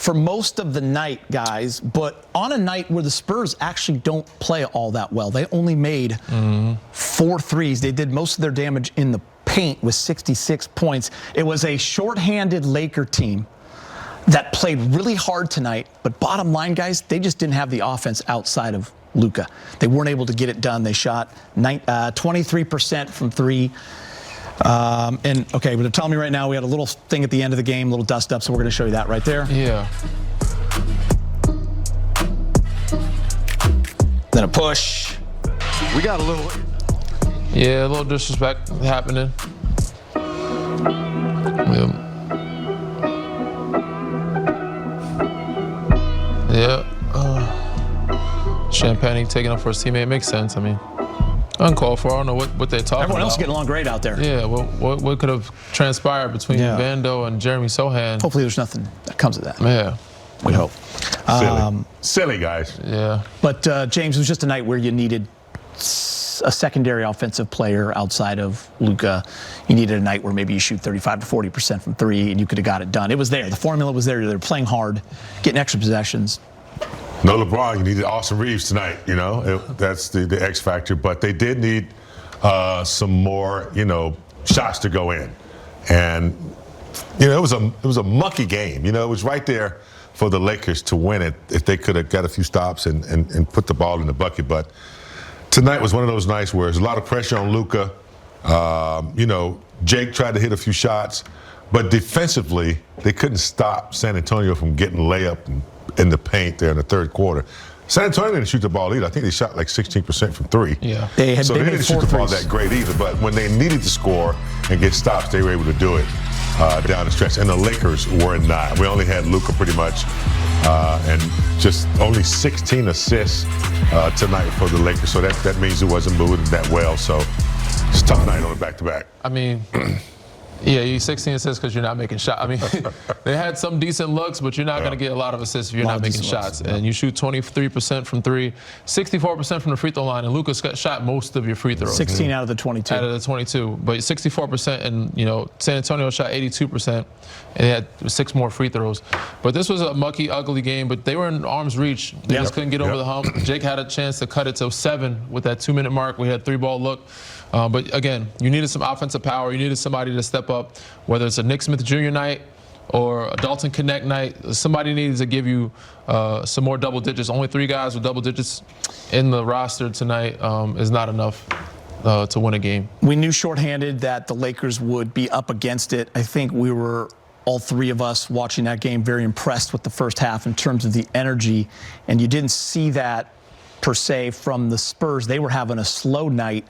for most of the night, guys, but on a night where the Spurs actually don't play all that well. They only made 4 threes. They did most of their damage in the paint with 66 points. It was a shorthanded Laker team that played really hard tonight, but bottom line, guys, they just didn't have the offense outside of Luka. They weren't able to get it done. They shot 23% from 3. And okay, but they're telling me right now we had a little thing at the end of the game, a little dust up, so we're going to show you that right there. Yeah. Then a push. We got a little. Yeah, a little disrespect happening. Yeah. Champagne taking up for his teammate makes sense. I mean, uncalled for. I don't know what they're talking about. Everyone else is getting along great out there. Yeah, what could have transpired between Vando and Jeremy Sohan? Hopefully there's nothing that comes of that. Yeah. We hope. Silly guys. Yeah. But, James, it was just a night where you needed a secondary offensive player outside of Luka. You needed a night where maybe you shoot 35 to 40% from 3, and you could have got it done. It was there. The formula was there. They were playing hard, getting extra possessions. No LeBron, you needed Austin Reeves tonight, you know. That's the X factor. But they did need some more, shots to go in. And, it was a mucky game. It was right there for the Lakers to win it if they could have got a few stops and put the ball in the bucket. But tonight was one of those nights where there's a lot of pressure on Luka. Jake tried to hit a few shots. But defensively, they couldn't stop San Antonio from getting layup in the paint there in the third quarter. San Antonio didn't shoot the ball either. I think they shot like 16% from 3. Yeah. They didn't shoot the ball that great either. But when they needed to score and get stops, they were able to do it down the stretch. And the Lakers were not. We only had Luka pretty much, and just only 16 assists tonight for the Lakers. So that means it wasn't moving that well. So it's a tough night on the back-to-back. I mean, yeah, you 16 assists because you're not making shots. I mean, they had some decent looks, but you're not going to get a lot of assists if you're not making shots. And you shoot 23% from 3, 64% from the free throw line, and Luka shot most of your free throws. 16 out of the 22. Out of the 22, but 64%, and San Antonio shot 82%, and they had 6 more free throws. But this was a mucky, ugly game. But they were in arm's reach. They just couldn't get over the hump. Jake had a chance to cut it to 7 with that 2-minute mark. We had 3-ball look. But again, you needed some offensive power. You needed somebody to step up, whether it's a Nick Smith Jr. night or a Dalton Connect night. Somebody needed to give you some more double digits. Only 3 guys with double digits in the roster tonight is not enough to win a game. We knew shorthanded that the Lakers would be up against it. I think we were, all 3 of us watching that game, very impressed with the first half in terms of the energy. And you didn't see that per se from the Spurs. They were having a slow night.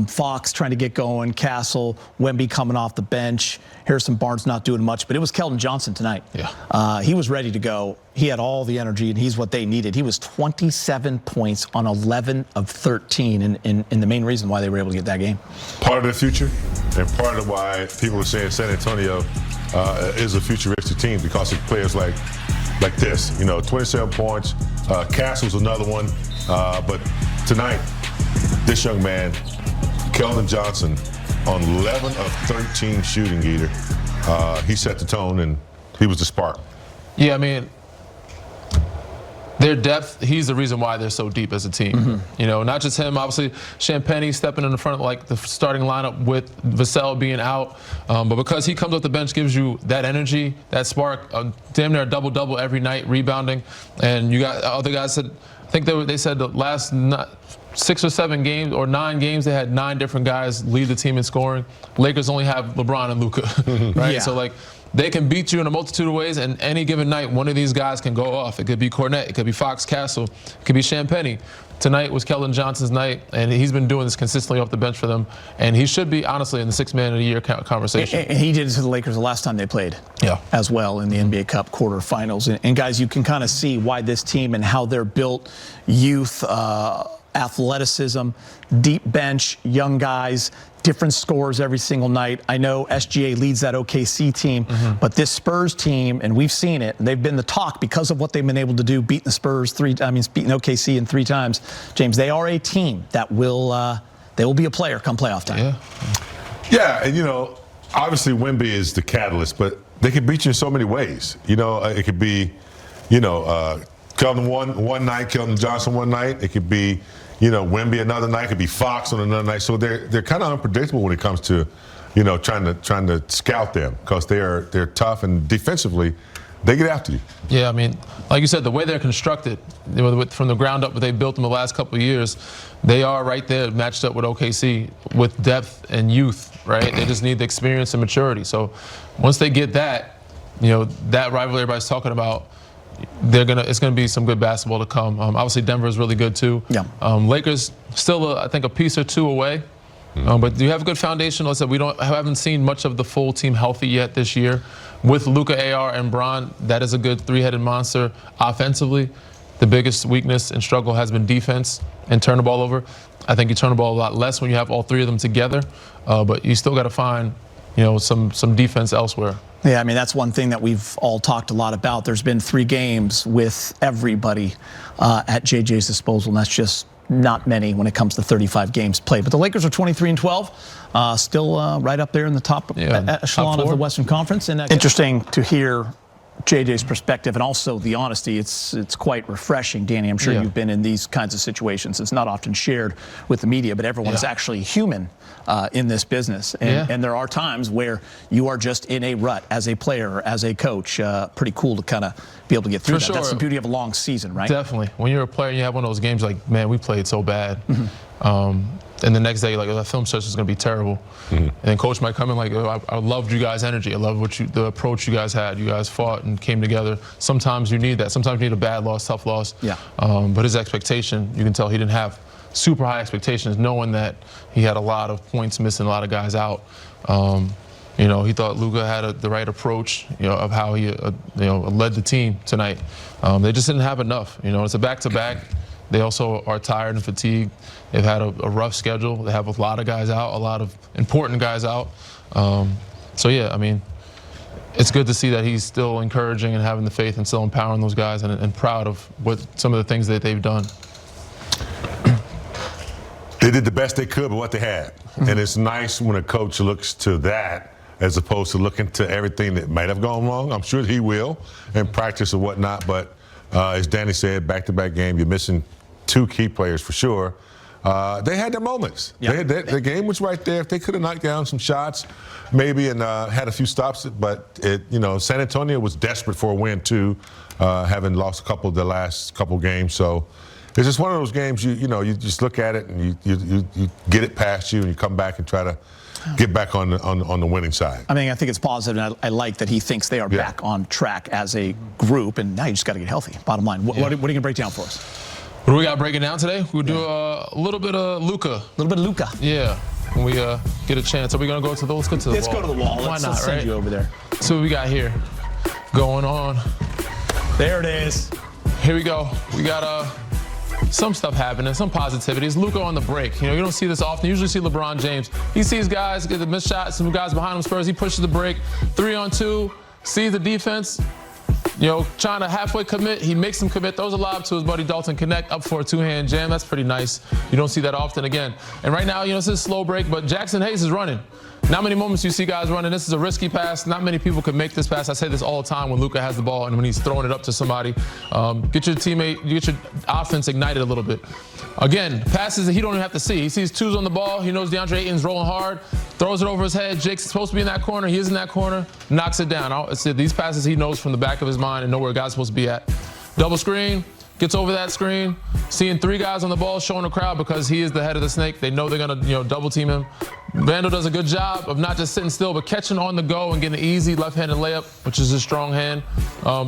Fox trying to get going, Castle, Wemby coming off the bench, Harrison Barnes not doing much, but it was Keldon Johnson tonight. Yeah. He was ready to go. He had all the energy, and he's what they needed. He was 27 points on 11 of 13, and the main reason why they were able to get that game. Part of the future, and part of why people are saying San Antonio is a futuristic team because of players like this. 27 points. Castle's another one, but tonight, this young man, Keldon Johnson, on 11 of 13 shooting, Geeter, he set the tone, and he was the spark. Yeah, I mean, their depth, he's the reason why they're so deep as a team. Not just him, obviously, Champagne stepping in the front of the starting lineup with Vassell being out. But because he comes off the bench, gives you that energy, that spark, damn near a double-double every night, rebounding. And you got other guys that, I think they said the last 6 or 7 games or 9 games, they had 9 different guys lead the team in scoring. Lakers only have LeBron and Luka, right? Yeah. So, they can beat you in a multitude of ways, and any given night, one of these guys can go off. It could be Cornette, it could be Fox Castle, it could be Champagne. Tonight was Keldon Johnson's night, and he's been doing this consistently off the bench for them. And he should be, honestly, in the 6th man of the year conversation. And he did it to the Lakers the last time they played as well in the NBA Cup quarterfinals. And guys, you can kind of see why this team and how they're built, youth, athleticism, deep bench, young guys, different scores every single night. I know SGA leads that OKC team, but this Spurs team, and we've seen it, and they've been the talk because of what they've been able to do, beating the Spurs beating OKC in 3 times. James, they are a team that will they will be a player come playoff time. Yeah, and obviously Wemby is the catalyst, but they can beat you in so many ways. You know, it could be, you know, Keldon one night, Keldon Johnson one night. It could be, you know, Wemby another night. It could be Fox on another night. So they're kind of unpredictable when it comes to, you know, trying to scout them, because they're tough, and defensively they get after you. Yeah, I mean, like you said, the way they're constructed, you know, from the ground up, what they built in the last couple of years, they are right there matched up with OKC with depth and youth, right? They just need the experience and maturity. So once they get that, you know, that rivalry everybody's talking about, it's gonna be some good basketball to come. Obviously, Denver is really good too. Yeah. Lakers still, I think, a piece or two away. But you have a good foundation. Like I said, haven't seen much of the full team healthy yet this year. With Luka, AR, and Bron, that is a good three-headed monster offensively. The biggest weakness and struggle has been defense and turn the ball over. I think you turn the ball a lot less when you have all three of them together. But you still got to find, you know, some defense elsewhere. Yeah, I mean, that's one thing that we've all talked a lot about. There's been 3 games with everybody at JJ's disposal, and that's just not many when it comes to 35 games played. But the Lakers are 23-12, still right up there in the top echelon of the Western Conference. And interesting to hear JJ's perspective, and also the honesty. It's quite refreshing, Danny. I'm sure you've been in these kinds of situations. It's not often shared with the media, but everyone is actually human in this business. And there are times where you are just in a rut as a player or as a coach. Pretty cool to kind of be able to get through that. Sure. That's the beauty of a long season, right? Definitely. When you're a player and you have one of those games like, man, we played so bad. And the next day, like, that film session is going to be terrible. And then coach might come in like, oh, I loved you guys' energy. I loved the approach you guys had. You guys fought and came together. Sometimes you need that. Sometimes you need a bad loss, tough loss. Yeah. But his expectation, you can tell he didn't have super high expectations, knowing that he had a lot of points missing, a lot of guys out. You know, he thought Luka had the right approach, you know, of how he, you know, led the team tonight. They just didn't have enough. You know, it's a back-to-back. They also are tired and fatigued. They've had a rough schedule. They have a lot of guys out, a lot of important guys out. So, yeah, I mean, it's good to see that he's still encouraging and having the faith and still empowering those guys, and proud of what some of the things that they've done. They did the best they could with what they had. And it's nice when a coach looks to that as opposed to looking to everything that might have gone wrong. I'm sure he will in practice or whatnot. But as Danny said, back-to-back game, you're missing 2 key players for sure. They had their moments. The game was right there. If they could have knocked down some shots, maybe, and had a few stops, but you know, San Antonio was desperate for a win too, having lost a couple of the last couple games. So it's just one of those games you know, you just look at it and you get it past you, and you come back and try to get back on the winning side. I mean, I think it's positive, and I like that he thinks they are back on track as a group, and now you just got to get healthy. Bottom line, what are you going to break down for us? What do we got breaking down today? We'll do a little bit of Luka. A little bit of Luka. Yeah, when we get a chance. Are we going to go to the, let's go to the wall. Let's go to the wall. Why not, let's send you over there. So what we got here going on. There it is. Here we go. We got some stuff happening, some positivity. It's Luka on the break. You know, you don't see this often. You usually see LeBron James. He sees guys get the missed shots, some guys behind him, Spurs. He pushes the break, 3-on-2, sees the defense, you know, trying to halfway commit. He makes him commit, throws a lob to his buddy Dalton Connect, up for a 2-hand jam. That's pretty nice. You don't see that often again. And right now, you know, this is a slow break, but Jackson Hayes is running. Not many moments you see guys running. This is a risky pass. Not many people can make this pass. I say this all the time when Luka has the ball and when he's throwing it up to somebody. Get your teammate, get your offense ignited a little bit. Again, passes that he don't even have to see. He sees 2s on the ball. He knows DeAndre Ayton's rolling hard. Throws it over his head. Jake's supposed to be in that corner. He is in that corner. Knocks it down. These passes he knows from the back of his mind and know where a guy's supposed to be at. Double screen. Gets over that screen, seeing 3 guys on the ball, showing the crowd because he is the head of the snake. They know they're gonna, you know, double team him. Vandal does a good job of not just sitting still, but catching on the go and getting an easy left-handed layup, which is his strong hand.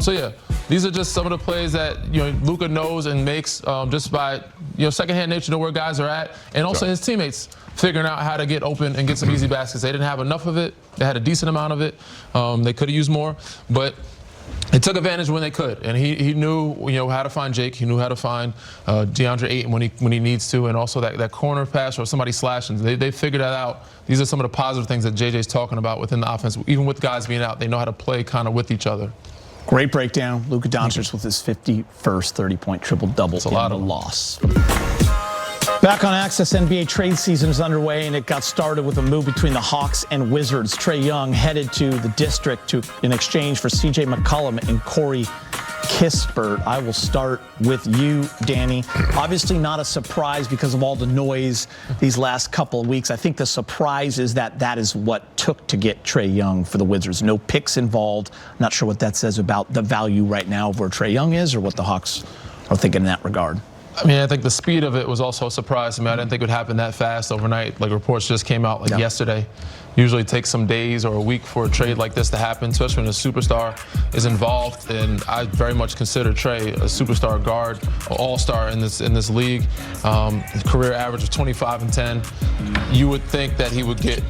So yeah, these are just some of the plays that, you know, Luka knows and makes just by, you know, secondhand nature, know where guys are at, and also his teammates figuring out how to get open and get some easy baskets. They didn't have enough of it. They had a decent amount of it. They could have used more, but they took advantage when they could, and he knew, you know, how to find Jake. He knew how to find DeAndre Ayton when he needs to, and also that corner pass or somebody slashing. They figured that out. These are some of the positive things that JJ's talking about within the offense. Even with guys being out, they know how to play kind of with each other. Great breakdown. Luka Doncic with his 51st 30-point triple-double in the loss. Back on Access, NBA trade season is underway, and it got started with a move between the Hawks and Wizards. Trae Young headed to the District in exchange for C.J. McCollum and Corey Kispert. I will start with you, Danny. Obviously not a surprise because of all the noise these last couple of weeks. I think the surprise is that is what took to get Trae Young for the Wizards. No picks involved. Not sure what that says about the value right now of where Trae Young is or what the Hawks are thinking in that regard. I mean, I think the speed of it was also a surprise to me. I didn't think it would happen that fast overnight. Like, reports just came out yesterday. Usually it takes some days or a week for a trade like this to happen, especially when a superstar is involved. And I very much consider Trae a superstar guard, an all-star in this league. Career average of 25 and 10. You would think that he would get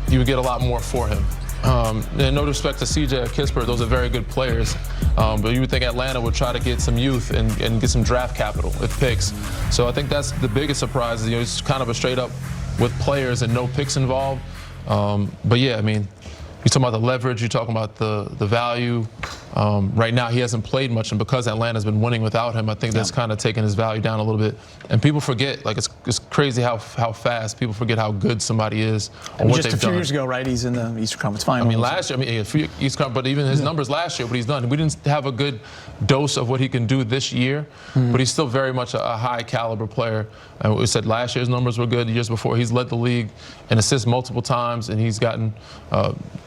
a lot more for him. And no disrespect to CJ or Kispert, those are very good players. But you would think Atlanta would try to get some youth and get some draft capital with picks. So I think that's the biggest surprise. It's kind of a straight up with players and no picks involved. But yeah, I mean, you're talking about the leverage, you're talking about the value. Right now, he hasn't played much, and because Atlanta's been winning without him, I think that's kind of taken his value down a little bit. And people forget, like, it's crazy how fast people forget how good somebody is and what just they've a few done. years ago, right? He's in the Eastern Conference Finals. I mean, last year, but even his numbers last year, what he's done, we didn't have a good dose of what he can do this year, but he's still very much a high caliber player. And we said last year's numbers were good. The years before, he's led the league in assists multiple times, and he's gotten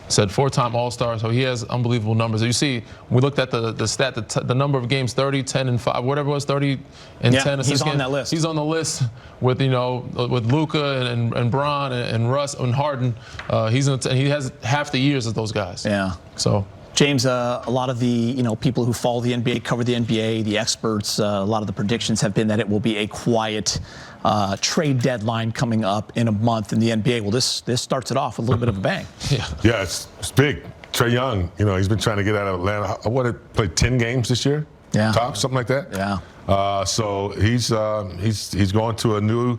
said 4-time All-Star. So he has unbelievable numbers. You see, we looked at the stat, the number of games, 30, 10, and 5, whatever it was, 30 and 10 assists. He's on that list. He's on the list with with Luka and Bron and Russ and Harden. And he has half the years of those guys. Yeah. So. James, a lot of the people who follow the NBA, cover the NBA, the experts, a lot of the predictions have been that it will be a quiet trade deadline coming up in a month in the NBA. Well, this starts it off with a little bit of a bang. Yeah, it's big. Trae Young, he's been trying to get out of Atlanta. What, he played 10 games this year? Yeah. Top, something like that? Yeah. So he's going to a new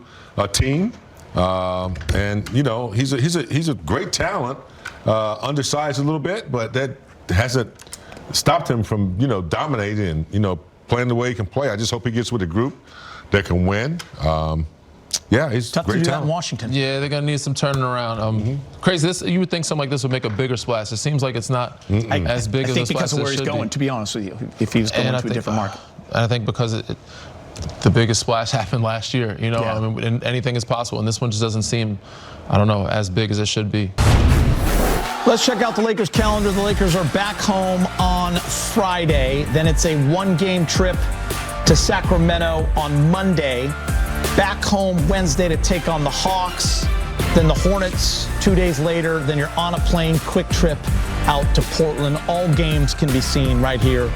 team, and he's a great talent, undersized a little bit, but that hasn't stopped him from dominating and playing the way he can play. I just hope he gets with a group that can win. Yeah, he's tough great to do talent. that in Washington. Yeah, they're gonna need some turning around. Crazy. You would think something like this would make a bigger splash. It seems like it's not as big as a splash. I think because of where he's going. To be honest with you, if he was going to a different market. And I think because the biggest splash happened last year. Yeah. I mean, and anything is possible, and this one just doesn't seem, I don't know, as big as it should be. Let's check out the Lakers calendar. The Lakers are back home on Friday. Then it's a one-game trip to Sacramento on Monday. Back home Wednesday to take on the Hawks. Then the Hornets 2 days later. Then you're on a plane, quick trip out to Portland. All games can be seen right here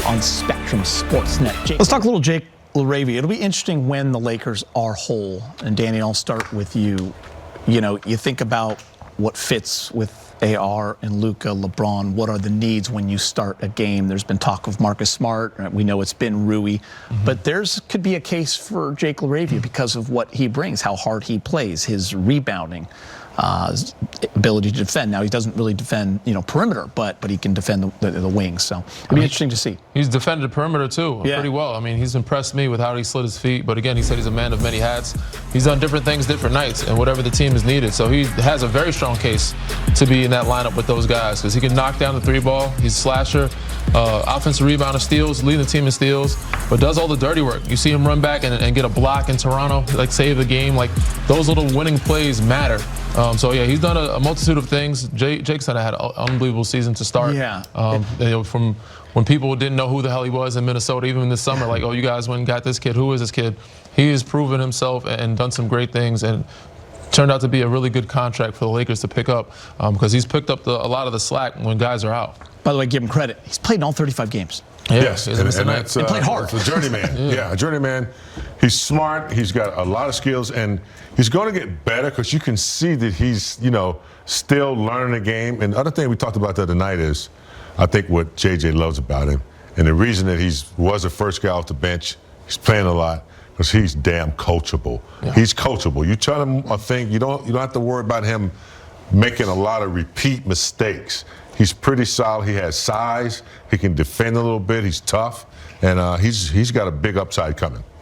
on Spectrum Sportsnet. Let's talk a little Jake LaRavia. It'll be interesting when the Lakers are whole. And Danny, I'll start with you. You think about what fits with AR and Luka, LeBron. What are the needs when you start a game? There's been talk of Marcus Smart. We know it's been Rui. But could be a case for Jake LaRavia because of what he brings, how hard he plays, his rebounding, his ability to defend. Now, he doesn't really defend, perimeter, but he can defend the wings. So it'll be interesting to see. He's defended perimeter, too, pretty well. I mean, he's impressed me with how he slid his feet. But again, he said he's a man of many hats. He's done different things, different nights, and whatever the team is needed. So he has a very strong case to be in that lineup with those guys because he can knock down the three ball. He's a slasher, offensive rebounder, steals, leading the team in steals, but does all the dirty work. You see him run back and get a block in Toronto, like save the game. Like those little winning plays matter. So yeah, he's done a multitude of things. Jake's had an unbelievable season to start. Yeah. From when people didn't know who the hell he was in Minnesota, even this summer, like, oh, you guys went and got this kid. Who is this kid? He has proven himself and done some great things and turned out to be a really good contract for the Lakers to pick up because he's picked up a lot of the slack when guys are out. By the way, give him credit. He's played in all 35 games. Yeah, yes, and that's he played hard. It's a journeyman. Yeah, a journeyman. He's smart. He's got a lot of skills, and he's going to get better because you can see that he's, still learning the game. And the other thing we talked about the other night is, I think what JJ loves about him, and the reason that was the first guy off the bench, he's playing a lot, because he's damn coachable. Yeah. He's coachable. You tell him a thing, you don't have to worry about him making a lot of repeat mistakes. He's pretty solid. He has size. He can defend a little bit. He's tough, and he's got a big upside coming.